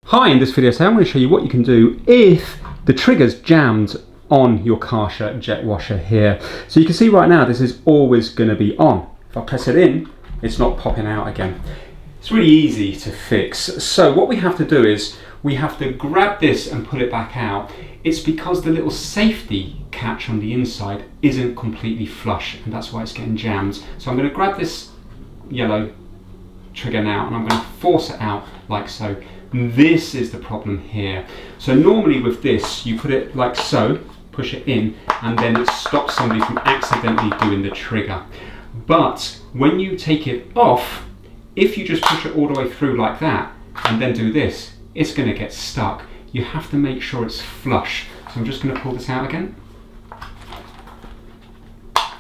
Hi, in this video today I'm going to show you what you can do if the trigger's jammed on your Karcher jet washer here. So you can see right now this is always going to be on. If I press it in, it's not popping out again. It's really easy to fix. So what we have to do is we have to grab this and pull it back out. It's because the little safety catch on the inside isn't completely flush, and that's why it's getting jammed. So I'm going to grab this yellow trigger now and I'm going to force it out like so. This is the problem here. So normally with this, you put it like so, push it in, and then it stops somebody from accidentally doing the trigger. But when you take it off, if you just push it all the way through like that, and then do this, it's going to get stuck. You have to make sure it's flush. So I'm just going to pull this out again.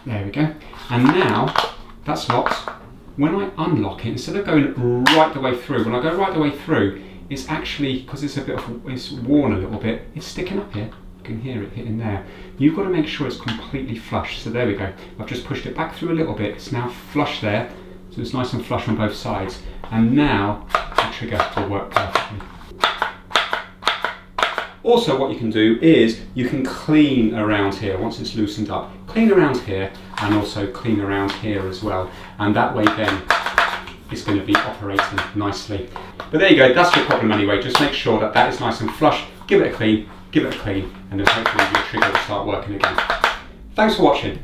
There we go. And now that's locked. When I unlock it, instead of going right the way through, when I go right the way through, it's actually, because it's it's worn a little bit, it's sticking up here. You can hear it hitting there. You've got to make sure it's completely flush. So there we go. I've just pushed it back through a little bit. It's now flush there. So it's nice and flush on both sides. And now the trigger will work perfectly. Also, what you can do is you can clean around here once it's loosened up. Clean around here and also clean around here as well. And that way then it's going to be operating nicely. But there you go, that's your problem anyway. Just make sure that that is nice and flush. Give it a clean, and then hopefully your trigger will start working again. Thanks for watching.